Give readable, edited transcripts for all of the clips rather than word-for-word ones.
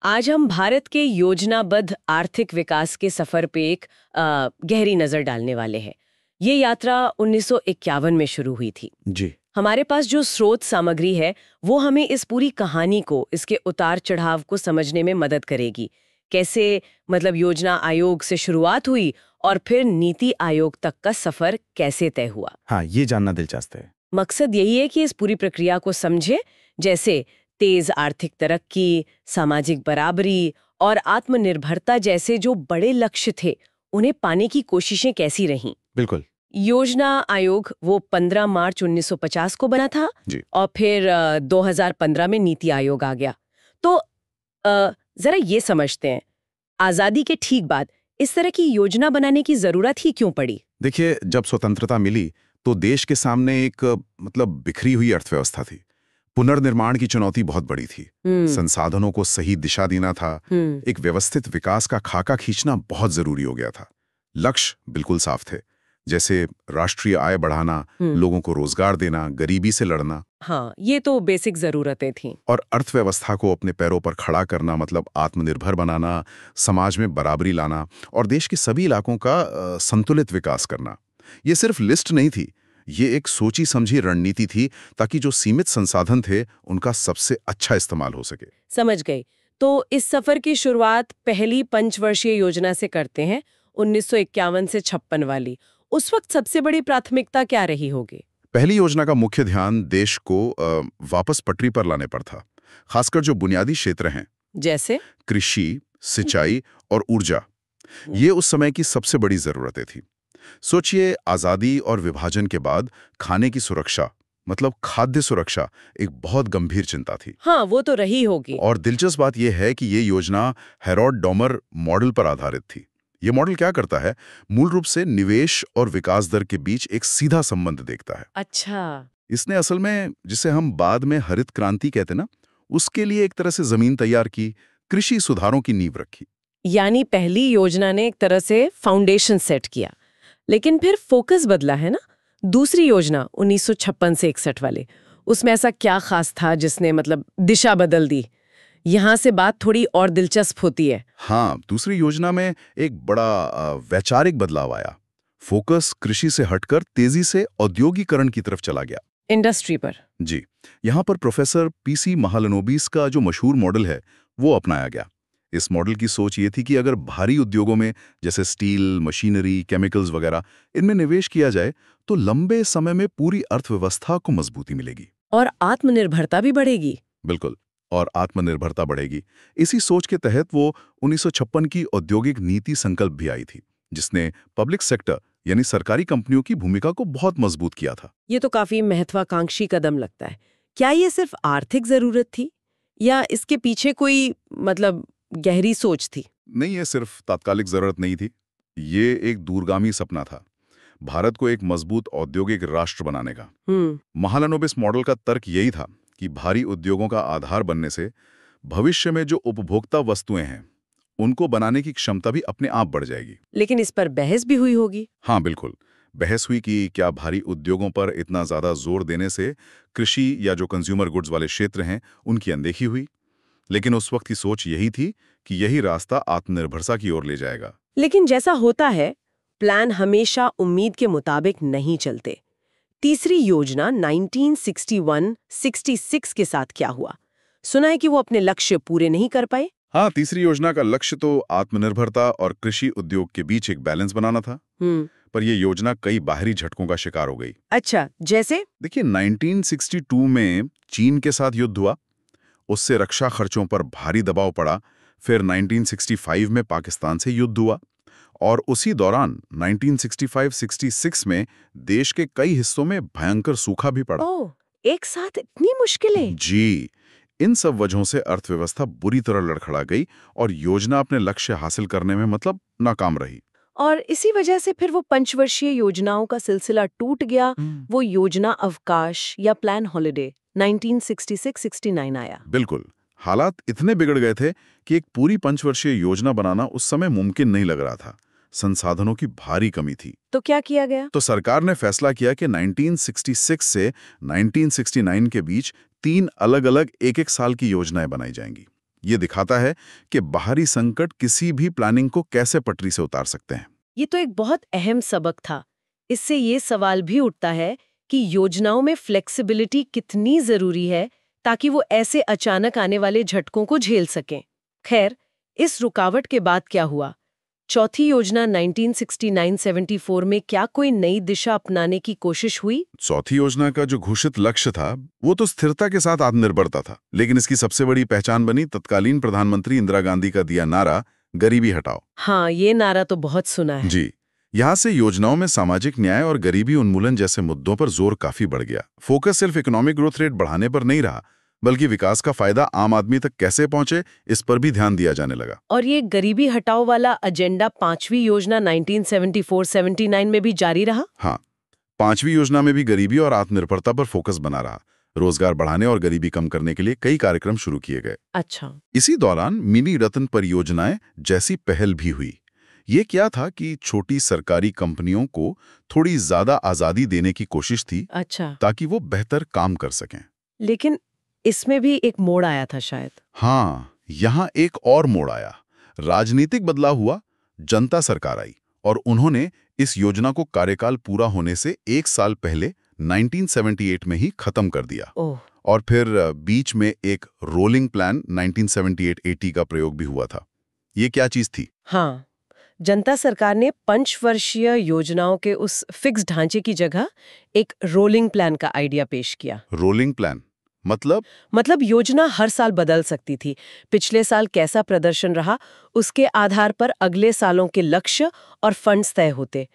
आज हम भारत के योजनाबद्ध आर्थिक विकास के सफर पे एक गहरी नजर डालने वाले हैं। ये यात्रा 1951 में शुरू हुई थी। जी। हमारे पास जो स्रोत सामग्री है वो हमें इस पूरी कहानी को, इसके उतार चढ़ाव को समझने में मदद करेगी। कैसे मतलब योजना आयोग से शुरुआत हुई और फिर नीति आयोग तक का सफर कैसे तय हुआ। हाँ, ये जानना दिलचस्प है। मकसद यही है कि इस पूरी प्रक्रिया को समझे, जैसे तेज आर्थिक तरक्की, सामाजिक बराबरी और आत्मनिर्भरता जैसे जो बड़े लक्ष्य थे, उन्हें पाने की कोशिशें कैसी रहीं। बिल्कुल। योजना आयोग वो 15 मार्च 1950 को बना था जी। और फिर 2015 में नीति आयोग आ गया। तो जरा ये समझते हैं, आजादी के ठीक बाद इस तरह की योजना बनाने की जरूरत ही क्यों पड़ी। देखिए, जब स्वतंत्रता मिली तो देश के सामने एक बिखरी हुई अर्थव्यवस्था थी। पुनर्निर्माण की चुनौती बहुत बड़ी थी। संसाधनों को सही दिशा देना था। एक व्यवस्थित विकास का खाका खींचना बहुत जरूरी हो गया था। लक्ष्य बिल्कुल साफ थे, जैसे राष्ट्रीय आय बढ़ाना, लोगों को रोजगार देना, गरीबी से लड़ना। हाँ, ये तो बेसिक जरूरतें थीं। और अर्थव्यवस्था को अपने पैरों पर खड़ा करना, मतलब आत्मनिर्भर बनाना, समाज में बराबरी लाना और देश के सभी इलाकों का संतुलित विकास करना। ये सिर्फ लिस्ट नहीं थी, ये एक सोची समझी रणनीति थी, ताकि जो सीमित संसाधन थे उनका सबसे अच्छा इस्तेमाल हो सके। समझ गई। तो इस सफर की शुरुआत पहली पंचवर्षीय योजना से करते हैं, 1951 से 56 वाली। उस वक्त सबसे बड़ी प्राथमिकता क्या रही होगी? पहली योजना का मुख्य ध्यान देश को वापस पटरी पर लाने पर था, खासकर जो बुनियादी क्षेत्र हैं, जैसे कृषि, सिंचाई और ऊर्जा। ये उस समय की सबसे बड़ी जरूरतें थी। सोचिए, आजादी और विभाजन के बाद खाने की सुरक्षा, मतलब खाद्य सुरक्षा, एक बहुत गंभीर चिंता थी। हाँ, वो तो रही होगी। और दिलचस्प बात यह है कि ये योजना हेरोड डॉमर मॉडल पर आधारित थी। ये मॉडल क्या करता है? मूल रूप से निवेश और विकास दर के बीच एक सीधा संबंध देखता है। अच्छा। इसने असल में, जिसे हम बाद में हरित क्रांति कहते ना, उसके लिए एक तरह से जमीन तैयार की, कृषि सुधारों की नींव रखी। यानी पहली योजना ने एक तरह से फाउंडेशन सेट किया, लेकिन फिर फोकस बदला है ना। दूसरी योजना 1956 से 61 वाले, उसमें ऐसा क्या खास था जिसने मतलब दिशा बदल दी? यहाँ से बात थोड़ी और दिलचस्प होती है। हाँ, दूसरी योजना में एक बड़ा वैचारिक बदलाव आया। फोकस कृषि से हटकर तेजी से औद्योगिकरण की तरफ चला गया। इंडस्ट्री पर। जी। यहाँ पर प्रोफेसर पीसी महालनोबिस का जो मशहूर मॉडल है, वो अपनाया गया। इस मॉडल की सोच ये थी कि अगर भारी उद्योगों में, जैसे स्टील, मशीनरी, केमिकल्स वगैरह, इनमें निवेश किया जाए तो लंबे समय में पूरी अर्थव्यवस्था को मजबूती मिलेगी और आत्मनिर्भरता भी बढ़ेगी। बिल्कुल, और आत्मनिर्भरता बढ़ेगी। इसी सोच के तहत वो 1956 की औद्योगिक नीति संकल्प भी आई थी, जिसने पब्लिक सेक्टर यानी सरकारी कंपनियों की भूमिका को बहुत मजबूत किया था। ये तो काफी महत्वाकांक्षी कदम लगता है। क्या ये सिर्फ आर्थिक जरूरत थी या इसके पीछे कोई मतलब गहरी सोच थी? नहीं, ये सिर्फ तात्कालिक जरूरत नहीं थी, ये एक दूरगामी सपना था, भारत को एक मजबूत औद्योगिक राष्ट्र बनाने का। महालनोबिस मॉडल का तर्क यही था कि भारी उद्योगों का आधार बनने से भविष्य में जो उपभोक्ता वस्तुएं हैं, उनको बनाने की क्षमता भी अपने आप बढ़ जाएगी। लेकिन इस पर बहस भी हुई होगी। हाँ बिल्कुल, बहस हुई कि क्या भारी उद्योगों पर इतना ज्यादा जोर देने से कृषि या जो कंज्यूमर गुड्स वाले क्षेत्र हैं, उनकी अनदेखी हुई। लेकिन उस वक्त की सोच यही थी कि यही रास्ता आत्मनिर्भरता की ओर ले जाएगा। लेकिन जैसा होता है, प्लान हमेशा उम्मीद के मुताबिक नहीं चलते। तीसरी योजना 1961-66 के साथ क्या हुआ? सुना है कि वो अपने लक्ष्य पूरे नहीं कर पाए। हाँ, तीसरी योजना का लक्ष्य तो आत्मनिर्भरता और कृषि उद्योग के बीच एक बैलेंस बनाना था। पर यह योजना कई बाहरी झटकों का शिकार हो गई। अच्छा, जैसे? देखिए, 1962 में चीन के साथ युद्ध हुआ, उससे रक्षा खर्चों पर भारी दबाव पड़ा। फिर 1965 में पाकिस्तान से युद्ध हुआ और उसी दौरान 1965-66 में देश के कई हिस्सों में भयंकर सूखा भी पड़ा। ओह, एक साथ इतनी मुश्किलें? जी। इन सब वजहों से अर्थव्यवस्था बुरी तरह लड़खड़ा गई और योजना अपने लक्ष्य हासिल करने में नाकाम रही। और इसी वजह से फिर वो पंचवर्षीय योजनाओं का सिलसिला टूट गया। वो योजना अवकाश या प्लान हॉलिडे 1966-69 आया। बिल्कुल, हालात इतने बिगड़ गए थे कि एक पूरी पंचवर्षीय योजना बनाना उस समय मुमकिन नहीं लग रहा था। संसाधनों की भारी कमी थी। तो क्या किया गया? तो सरकार ने फैसला किया कि 1966 से 1969 के बीच 3 अलग-अलग एक-एक साल की योजनाएं बनाई जाएंगी। ये दिखाता है कि बाहरी संकट किसी भी प्लानिंग को कैसे पटरी से उतार सकते हैं। ये तो एक बहुत अहम सबक था। इससे ये सवाल भी उठता है कि योजनाओं में फ्लेक्सिबिलिटी कितनी जरूरी है ताकि वो ऐसे अचानक आने वाले झटकों को झेल सकें। खैर, इस रुकावट के बाद क्या हुआ? चौथी योजना 1969-74 में क्या कोई नई दिशा अपनाने की कोशिश हुई? चौथी योजना का जो घोषित लक्ष्य था वो तो स्थिरता के साथ आत्मनिर्भरता था, लेकिन इसकी सबसे बड़ी पहचान बनी तत्कालीन प्रधानमंत्री इंदिरा गांधी का दिया नारा, गरीबी हटाओ। हाँ, ये नारा तो बहुत सुना है। जी, यहाँ से योजनाओं में सामाजिक न्याय और गरीबी उन्मूलन जैसे मुद्दों पर जोर काफी बढ़ गया। फोकस सिर्फ इकोनॉमिक ग्रोथ रेट बढ़ाने पर नहीं रहा, बल्कि विकास का फायदा आम आदमी तक कैसे पहुंचे इस पर भी ध्यान दिया जाने लगा। और ये गरीबी हटाओ वाला एजेंडा पांचवी योजना 1974-79 में भी जारी रहा? हाँ, पांचवी योजना में भी गरीबी और आत्मनिर्भरता पर फोकस बना रहा। रोजगार बढ़ाने और गरीबी कम करने के लिए कई कार्यक्रम शुरू किए गए। अच्छा। इसी दौरान मिनी रत्न परियोजनाएं जैसी पहल भी हुई। ये क्या था कि छोटी सरकारी कंपनियों को थोड़ी ज्यादा आजादी देने की कोशिश थी। अच्छा। ताकि वो बेहतर काम कर सकें। लेकिन इसमें भी एक मोड़ आया था शायद। हाँ, यहाँ एक और मोड़ आया। राजनीतिक बदलाव हुआ, जनता सरकार आई और उन्होंने इस योजना को कार्यकाल पूरा होने से 1 साल पहले 1978 में ही खत्म कर दिया। ओह। और फिर बीच में एक रोलिंग प्लान 1978-80 का प्रयोग भी हुआ था। ये क्या चीज थी? हाँ, जनता सरकार ने पंचवर्षीय योजनाओं के उस फिक्स ढांचे की जगह एक रोलिंग प्लान का आइडिया पेश किया। रोलिंग प्लान मतलब योजना हर साल बदल सकती थी। पिछले साल कैसा प्रदर्शन रहा, उसके आधार पर अगले सालों के लक्ष्य और फंड्स तय होते।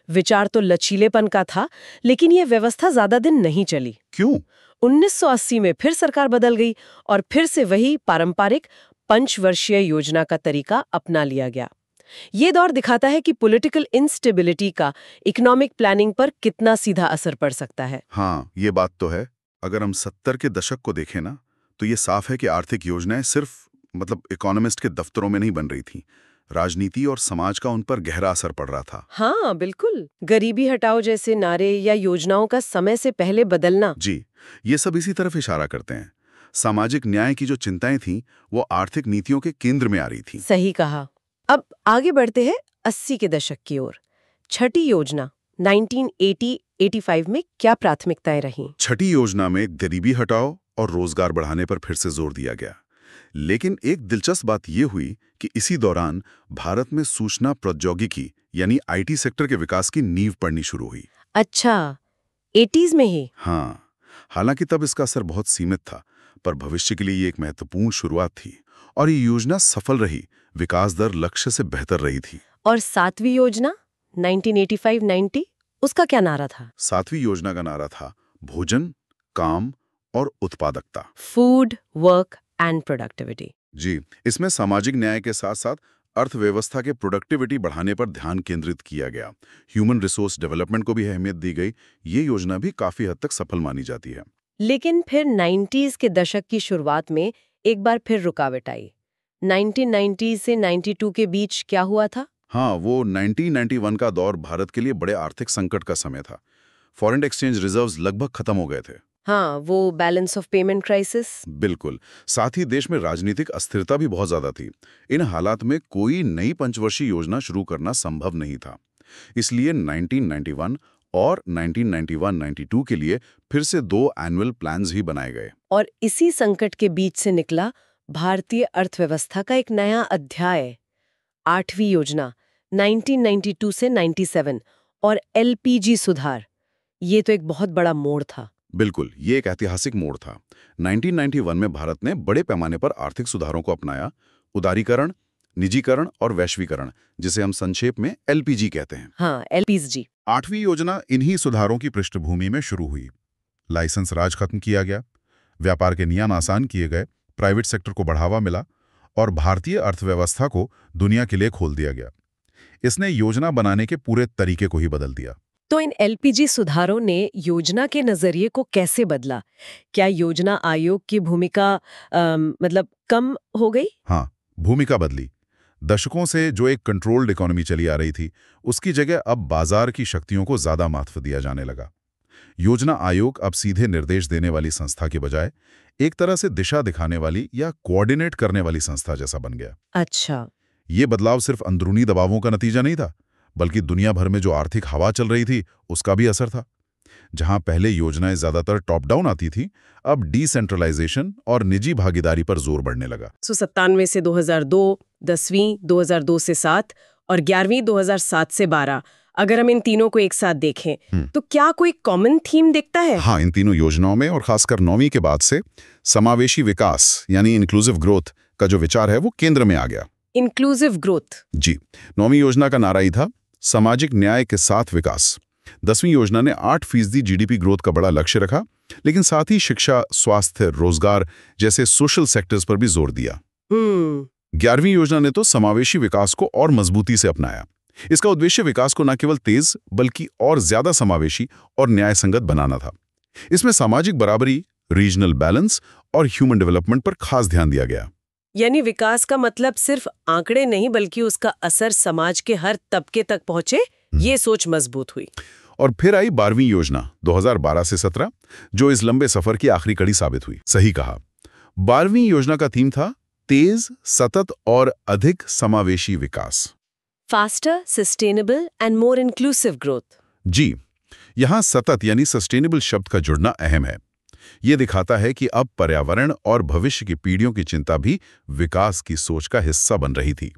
विचार तो लचीलेपन का था, लेकिन ये व्यवस्था ज्यादा दिन नहीं चली। क्यों? 1980 में फिर सरकार बदल गई और फिर से वही पारंपरिक पंचवर्षीय योजना का तरीका अपना लिया गया। ये दौर दिखाता है कि पॉलिटिकल इंस्टेबिलिटी का इकोनॉमिक प्लानिंग पर कितना सीधा असर पड़ सकता है। हाँ, ये बात तो है। अगर हम 70 के दशक को देखें ना, तो ये साफ है कि आर्थिक योजनाएं सिर्फ इकोनॉमिस्ट के दफ्तरों में नहीं बन रही थी। राजनीति और समाज का उन पर गहरा असर पड़ रहा था। हाँ, बिल्कुल। गरीबी हटाओ जैसे नारे या योजनाओं का समय से पहले बदलना, जी, ये सब इसी तरफ इशारा करते हैं। सामाजिक न्याय की जो चिंताएं थीं, वो आर्थिक नीतियों के केंद्र में आ रही थी। सही कहा। अब आगे बढ़ते हैं 80 के दशक की ओर। छठी योजना 1980-85 में क्या प्राथमिकताएं रहीं? छठी योजना में गरीबी हटाओ और रोजगार बढ़ाने पर फिर से जोर दिया गया। लेकिन एक दिलचस्प बात यह हुई कि इसी दौरान भारत में सूचना प्रौद्योगिकी यानी आईटी सेक्टर के विकास की नींव पड़नी शुरू हुई। अच्छा, 80s में ही? हाँ, हालांकि तब इसका असर बहुत सीमित था, पर भविष्य के लिए ये एक महत्वपूर्ण शुरुआत थी और ये योजना सफल रही। विकास दर लक्ष्य से बेहतर रही थी। और सातवीं योजना 1985-90, उसका क्या नारा था? सातवीं योजना का नारा था भोजन, काम और उत्पादकता। Food, work and productivity. जी, इसमें सामाजिक न्याय के साथ साथ अर्थव्यवस्था के प्रोडक्टिविटी बढ़ाने पर ध्यान केंद्रित किया गया। ह्यूमन रिसोर्स डेवलपमेंट को भी अहमियत दी गई। ये योजना भी काफी हद तक सफल मानी जाती है। लेकिन फिर 90s के दशक की शुरुआत में एक बार फिर रुकावट आई। 1990 से 92 के बीच क्या हुआ था? हाँ, वो 1991 का दौर भारत के लिए बड़े आर्थिक संकट का समय था। फॉरेन एक्सचेंज रिजर्व्स लगभग खत्म हो गए थे। हाँ, वो बैलेंस ऑफ पेमेंट क्राइसिस। बिल्कुल। साथ ही देश में राजनीतिक अस्थिरता भी बहुत ज्यादा थी। इन हालात में कोई नई पंचवर्षीय योजना शुरू करना संभव नहीं था। इसलिए 1991 और 1991-92 के लिए फिर से 2 एनुअल प्लान्स ही बनाए गए। और इसी संकट के बीच से निकला भारतीय अर्थव्यवस्था का एक नया अध्याय, 8वीं योजना 1992 से 97 और एलपीजी सुधार। ये तो एक बहुत बड़ा मोड़ था। बिल्कुल, ये एक ऐतिहासिक मोड़ था। 1991 में भारत ने बड़े पैमाने पर आर्थिक सुधारों को अपनाया। उदारीकरण, निजीकरण और वैश्वीकरण, जिसे हम संक्षेप में एलपीजी कहते हैं। हाँ, एलपीजी। 8वीं योजना इन्हीं सुधारों की पृष्ठभूमि में शुरू हुई। लाइसेंस राज खत्म किया गया, व्यापार के नियम आसान किए गए, प्राइवेट सेक्टर को बढ़ावा मिला और भारतीय अर्थव्यवस्था को दुनिया के लिए खोल दिया गया। इसने योजना बनाने के पूरे तरीके को ही बदल दिया। तो इन एलपीजी सुधारों ने योजना के नजरिए को कैसे बदला? क्या योजना आयोग की भूमिका कम हो गई? हाँ, भूमिका बदली। दशकों से जो एक कंट्रोल्ड इकोनॉमी चली आ रही थी, उसकी जगह अब बाजार की शक्तियों को ज्यादा महत्व दिया जाने लगा। योजना आयोग अब सीधे निर्देश देने वाली संस्था के बजाय एक तरह से दिशा दिखाने वाली या कोऑर्डिनेट करने वाली संस्था जैसा बन गया। अच्छा। ये बदलाव सिर्फ अंदरूनी दबावों का नतीजा नहीं था, बल्कि दुनिया भर में जो आर्थिक हवा चल रही थी उसका भी असर था। जहां पहले योजनाएं ज्यादातर टॉप डाउन आती थी, अब डिसेंट्रलाइजेशन और निजी भागीदारी पर जोर बढ़ने लगा। 1997 से 2002, 10वीं 2002 से 7 और 11वीं 2007 से 12, अगर हम इन तीनों को एक साथ देखें तो क्या कोई कॉमन थीम दिखता है? हाँ, इन तीनों योजनाओं में और खासकर 9वीं के बाद से समावेशी विकास यानी इंक्लूसिव ग्रोथ का जो विचार है वो केंद्र में आ गया। Inclusive growth. जी, 9वीं योजना का नारा ही था सामाजिक न्याय के साथ विकास। 10वीं योजना ने 8% जीडीपी ग्रोथ का बड़ा लक्ष्य रखा, लेकिन साथ ही शिक्षा, स्वास्थ्य, रोजगार जैसे सोशल सेक्टर्स पर भी जोर दिया। 11वीं योजना ने तो समावेशी विकास को और मजबूती से अपनाया। इसका उद्देश्य विकास को न केवल तेज बल्कि और ज्यादा समावेशी और न्याय संगत बनाना था। इसमें सामाजिक बराबरी, रीजनल बैलेंस और ह्यूमन डेवलपमेंट पर खास ध्यान दिया गया। यानी विकास का मतलब सिर्फ आंकड़े नहीं बल्कि उसका असर समाज के हर तबके तक पहुंचे, ये सोच मजबूत हुई। और फिर आई 12वीं योजना 2012 से 17, जो इस लंबे सफर की आखिरी कड़ी साबित हुई। सही कहा। 12वीं योजना का थीम था तेज, सतत और अधिक समावेशी विकास। Faster, sustainable and more inclusive growth. जी, यहां सतत यानी सस्टेनेबल शब्द का जुड़ना अहम है। ये दिखाता है कि अब पर्यावरण और भविष्य की पीढ़ियों की चिंता भी विकास की सोच का हिस्सा बन रही थी।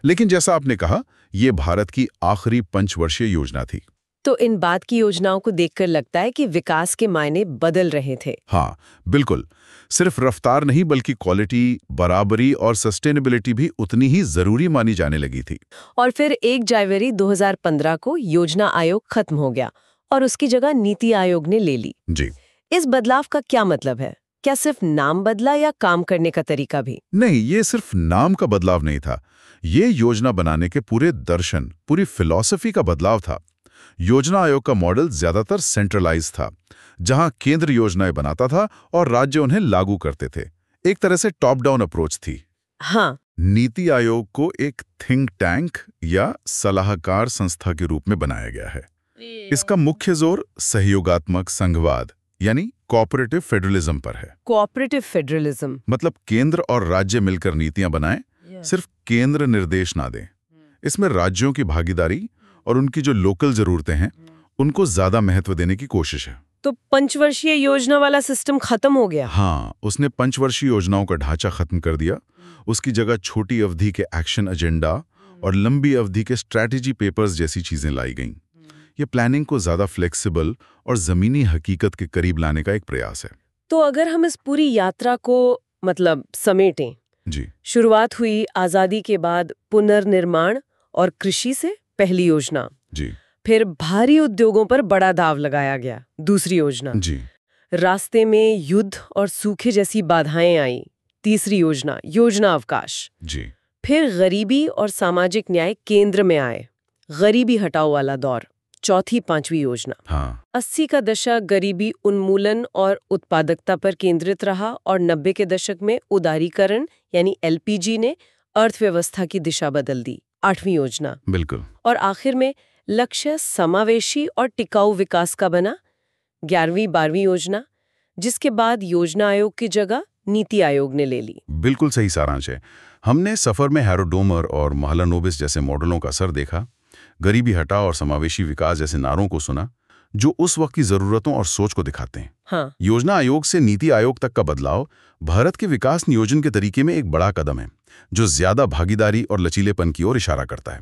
लेकिन जैसा आपने कहा, ये भारत की आखिरी पंचवर्षीय योजना थी। तो इन बाद की योजनाओं को देखकर लगता है कि विकास के मायने बदल रहे थे। हाँ, बिल्कुल। सिर्फ रफ्तार नहीं बल्कि क्वालिटी, बराबरी और सस्टेनेबिलिटी भी उतनी ही जरूरी मानी जाने लगी थी। और फिर 1 जनवरी 2015 को योजना आयोग खत्म हो गया और उसकी जगह नीति आयोग ने ले ली। जी। इस बदलाव का क्या मतलब है? क्या सिर्फ नाम बदला या काम करने का तरीका भी? नहीं, ये सिर्फ नाम का बदलाव नहीं था। ये योजना बनाने के पूरे दर्शन, पूरी फिलॉसफी का बदलाव था। योजना आयोग का मॉडल ज्यादातर सेंट्रलाइज था, जहां केंद्र योजनाएं बनाता था और राज्य उन्हें लागू करते थे। एक तरह से टॉप डाउन अप्रोच थी। हाँ। नीति आयोग को एक थिंक टैंक या सलाहकार संस्था के रूप में बनाया गया है। इसका मुख्य जोर सहयोगात्मक संघवाद यानी कोऑपरेटिव फेडरलिज्म पर है। कोऑपरेटिव फेडरलिज्म मतलब केंद्र और राज्य मिलकर नीतियां बनाएं, सिर्फ केंद्र निर्देश ना दें। इसमें राज्यों की भागीदारी और उनकी जो लोकल जरूरतें हैं उनको ज्यादा महत्व देने की कोशिश है। तो पंचवर्षीय योजना वाला सिस्टम खत्म हो गया। हाँ, उसने पंचवर्षीय योजनाओं का ढांचा खत्म कर दिया। उसकी जगह छोटी अवधि के एक्शन एजेंडा और लंबी अवधि के स्ट्रैटेजी पेपर्स जैसी चीजें लाई गईं। ये प्लानिंग को ज्यादा फ्लेक्सिबल और जमीनी हकीकत के करीब लाने का एक प्रयास है। तो अगर हम इस पूरी यात्रा को समेटें, जी, शुरुआत हुई आजादी के बाद पुनर्निर्माण और कृषि से, पहली योजना। जी। फिर भारी उद्योगों पर बड़ा दाव लगाया गया, दूसरी योजना। जी। रास्ते में युद्ध और सूखे जैसी बाधाएं आई, तीसरी योजना, योजना अवकाश। जी। फिर गरीबी और सामाजिक न्याय केंद्र में आए, गरीबी हटाओ वाला दौर, चौथी, पांचवी योजना। हाँ। 80 का दशक गरीबी उन्मूलन और उत्पादकता पर केंद्रित रहा और 90 के दशक में उदारीकरण यानी एलपीजी ने अर्थव्यवस्था की दिशा बदल दी, 8वीं योजना। बिल्कुल। और आखिर में लक्ष्य समावेशी और टिकाऊ विकास का बना, 11वीं 12वीं योजना, जिसके बाद योजना आयोग की जगह नीति आयोग ने ले ली। बिल्कुल सही सारांश है। हमने सफर में हैरोडोमर और महलानोबिस जैसे मॉडलों का असर देखा, गरीबी हटाओ और समावेशी विकास जैसे नारों को सुना, जो उस वक्त की जरूरतों और सोच को दिखाते हैं। हाँ। योजना आयोग से नीति आयोग तक का बदलाव भारत के विकास नियोजन के तरीके में एक बड़ा कदम है, जो ज्यादा भागीदारी और लचीलेपन की ओर इशारा करता है।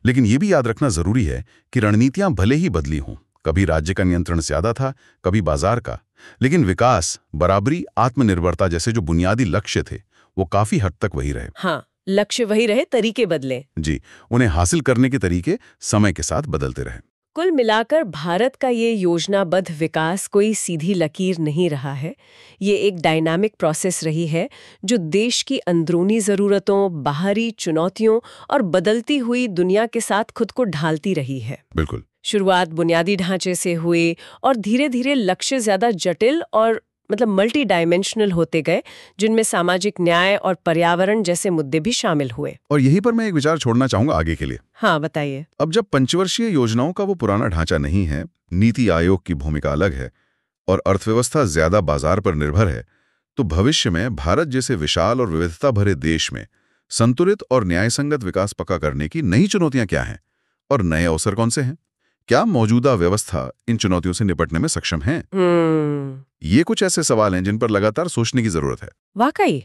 लेकिन यह भी याद रखना जरूरी है कि रणनीतियां भले ही बदली हों, कभी राज्य का नियंत्रण ज्यादा था, कभी बाजार का, लेकिन विकास, बराबरी, आत्मनिर्भरता जैसे जो बुनियादी लक्ष्य थे वो काफी हद तक वही रहे। हाँ, लक्ष्य वही रहे, तरीके बदले। जी, उन्हें हासिल करने के तरीके समय के साथ बदलते रहे। कुल मिलाकर भारत का ये योजनाबद्ध विकास कोई सीधी लकीर नहीं रहा है। ये एक डायनामिक प्रोसेस रही है जो देश की अंदरूनी ज़रूरतों, बाहरी चुनौतियों और बदलती हुई दुनिया के साथ खुद को ढालती रही है। बिल्कुल। शुरुआत बुनियादी ढांचे से हुई और धीरे धीरे लक्ष्य ज़्यादा जटिल और मतलब मल्टी डायमेंशनल होते गए, जिनमें सामाजिक न्याय और पर्यावरण जैसे मुद्दे भी शामिल हुए। और यहीं पर मैं एक विचार छोड़ना चाहूंगा आगे के लिए। हाँ, बताइए। अब जब पंचवर्षीय योजनाओं का वो पुराना ढांचा नहीं है, नीति आयोग की भूमिका अलग है और अर्थव्यवस्था ज्यादा बाजार पर निर्भर है, तो भविष्य में भारत जैसे विशाल और विविधता भरे देश में संतुलित और न्यायसंगत विकास पक्का करने की नई चुनौतियां क्या हैं और नए अवसर कौन से हैं? क्या मौजूदा व्यवस्था इन चुनौतियों से निपटने में सक्षम है? ये कुछ ऐसे सवाल हैं जिन पर लगातार सोचने की जरूरत है। वाकई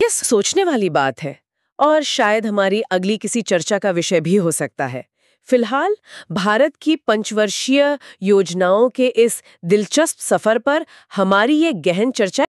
ये सोचने वाली बात है और शायद हमारी अगली किसी चर्चा का विषय भी हो सकता है। फिलहाल भारत की पंचवर्षीय योजनाओं के इस दिलचस्प सफर पर हमारी ये गहन चर्चा